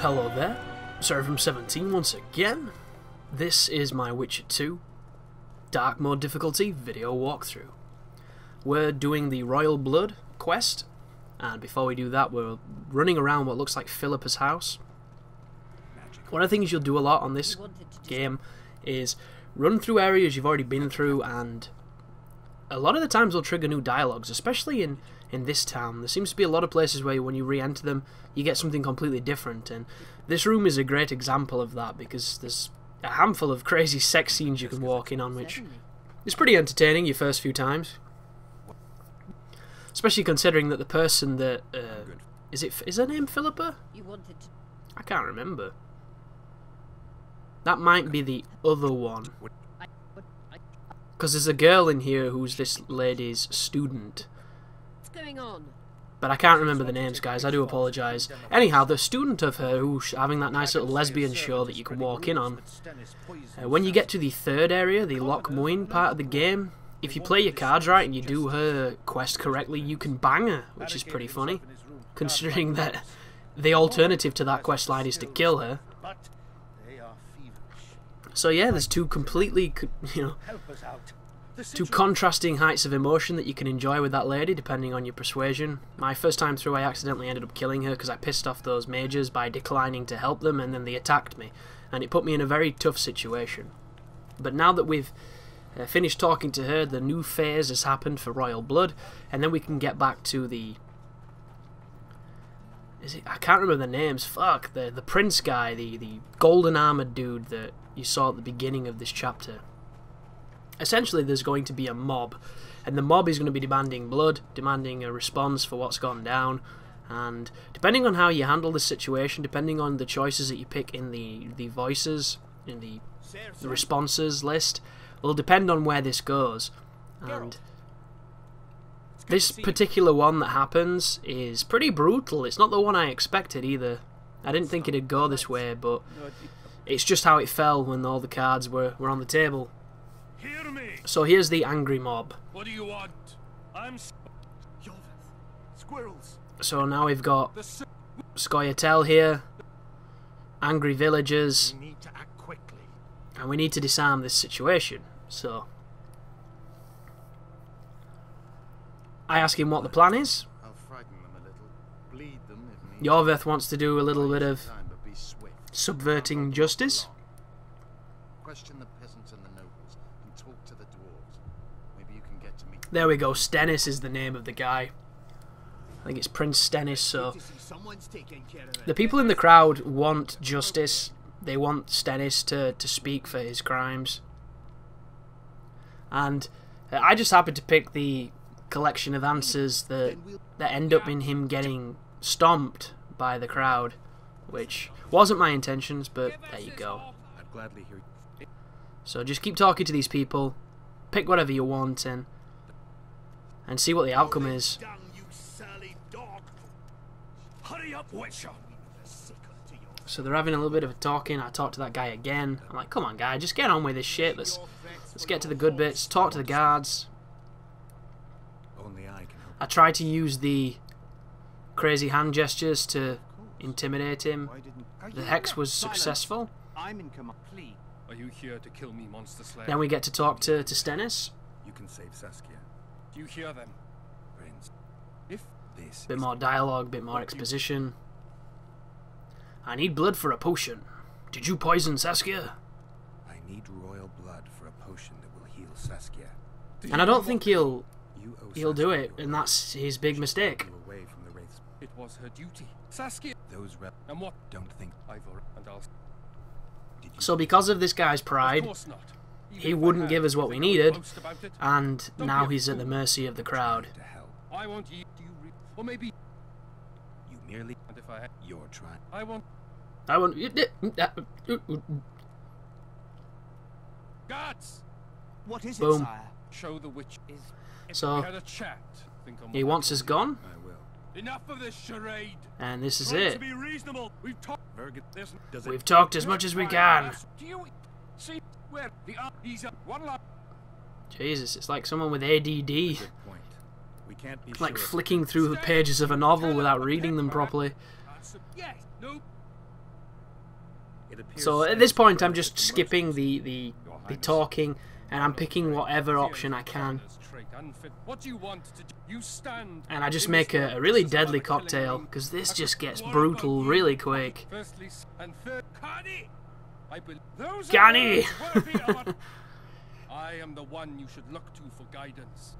Hello there, Sarah from 17 once again. This is my Witcher 2 Dark Mode difficulty video walkthrough. We're doing the Royal Blood quest, and before we do that we're running around what looks like Philippa's house. One of the things you'll do a lot on this game is run through areas you've already been through, and a lot of the times they'll trigger new dialogues, especially in this town. There seems to be a lot of places where when you re-enter them you get something completely different, and this room is a great example of that because there's a handful of crazy sex scenes you can walk in on, which is pretty entertaining your first few times, especially considering that the person that is her name Philippa? I can't remember. That might be the other one, because there's a girl in here who's this lady's student. Going on? But I can't remember the names, guys. I do apologise. Anyhow, the student of her who's having that nice little lesbian show that you can walk in on. When you get to the third area, the Loch Muin part of the game, if you play your cards right and you do her quest correctly, you can bang her, which is pretty funny, considering that the alternative to that quest line is to kill her. So yeah, there's two completely, two contrasting heights of emotion that you can enjoy with that lady, depending on your persuasion. My first time through I accidentally ended up killing her because I pissed off those mages by declining to help them, and then they attacked me, and it put me in a very tough situation. But now that we've finished talking to her, the new phase has happened for Royal Blood, and then we can get back to the... I can't remember the names, fuck, the prince guy, the golden armoured dude that you saw at the beginning of this chapter. Essentially there's going to be a mob, and the mob is going to be demanding blood, demanding a response for what's gone down, and depending on how you handle this situation, depending on the choices that you pick in the voices, in the responses list, will depend on where this goes. And this particular one that happens is pretty brutal. It's not the one I expected either. I didn't think it'd go this way, but it's just how it fell when all the cards were on the table. Hear me. So here's the angry mob. What do you want? I'm Iorveth. Squirrels. So now we've got Scoia'tael here, angry villagers, We need to act quickly. and we need to disarm this situation. So I ask him what the plan is. I'll frighten them a little, bleed them if needed. Iorveth wants to do a little bit of Time, but be swift. subverting justice. Question the peasants and the nobles, and talk to the dwarves. Maybe you can get to meet. There we go. Stennis is the name of the guy. I think it's Prince Stennis. So the people in the crowd want justice. They want Stennis to speak for his crimes. And I just happened to pick the collection of answers that end up in him getting stomped by the crowd, which wasn't my intentions, but there you go. I'd gladly hear. So just keep talking to these people, pick whatever you want, and see what the outcome is. Down, you surly dog. Hurry up, Witcher. So they're having a little bit of a talking. I talk to that guy again. I'm like, come on guy, just get on with this shit. Let's get to the good bits. Talk to the guards. Only I can help. I try to use the crazy hand gestures to intimidate him. The hex was successful. I'm in command. Please. Are you here to kill me, monster slayer? Then we get to talk to Stennis. You can save Saskia, Do you hear them? Prince. If This. Bit more dialogue, bit more exposition. I need blood for a potion. Did you poison Saskia? I need royal blood for a potion that will heal Saskia. And I don't think he'll You owe do Saskia it, and that's his big mistake. you away from the wraiths. it was her duty. Saskia. Those And what? don't think. Ivor and I'll. Did you? So because of this guy's Of pride, course not. Even he if I wouldn't had, give us what if we I needed, boast about it, and Don't now be a he's at the fool. mercy of the crowd. To hell. I want you. Or maybe. You merely. And if I had, You're trying. I want. I want... Guards. What is Boom. it, sire? Show the witch. If So, we had a chat. Think on he what wants I us told gone, I will. you. Enough of this charade. and this is Try it. to be reasonable. We've talked. There's. Does We've talked as much as we can. Do you see where the he's a one lot? Jesus, it's like someone with ADD, Good point. We can't be like sure. flicking through the pages of a novel without reading them properly. Yes. No. So at this point I'm just skipping the talking, and I'm picking whatever option I can. And I just make a really deadly cocktail, because this just gets brutal really quick. Gani! I am the one you should look to for guidance.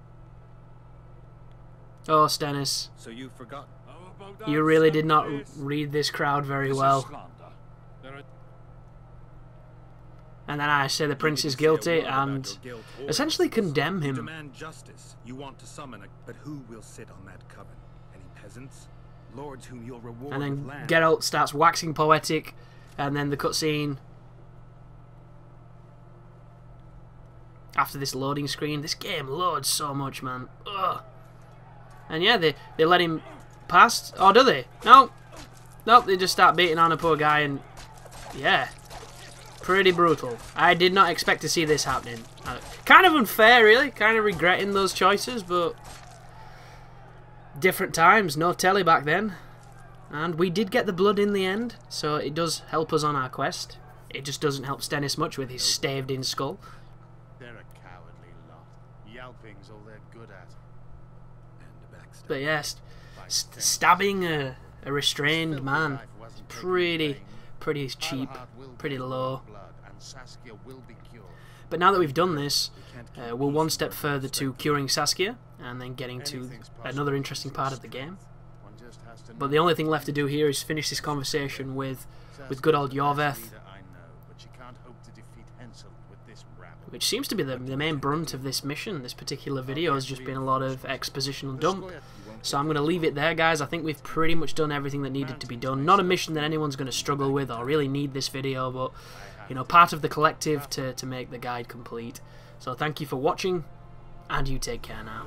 Oh, Stennis. So you forgot? You really did not read this crowd very well. And then I say the prince is guilty and essentially condemn him. Demand justice. You want to summon a, but who will sit on that coven? Any peasants? Lords whom you'll reward And then with land. Geralt starts waxing poetic, and then the cutscene. After this loading screen, this game loads so much, man. Ugh. And yeah, they let him pass. Oh, do they? No. Nope, they just start beating on a poor guy, and yeah. Pretty brutal. I did not expect to see this happening. Kind of unfair, really. Kind of regretting those choices, but different times. No telly back then. And we did get the blood in the end, so it does help us on our quest. It just doesn't help Stennis much with his staved-in skull. They're a cowardly lot. Yelping's all they're good at. And backstab. But yes, stabbing a restrained man is pretty cheap, pretty low. But now that we've done this, we're one step further to curing Saskia, and then getting to another interesting part of the game. But the only thing left to do here is finish this conversation with good old Iorveth, which seems to be the main brunt of this mission. This particular video has just been a lot of expositional dump. So I'm going to leave it there, guys. I think we've pretty much done everything that needed to be done. Not a mission that anyone's going to struggle with or really need this video, but, you know, part of the collective to make the guide complete. So thank you for watching, and you take care now.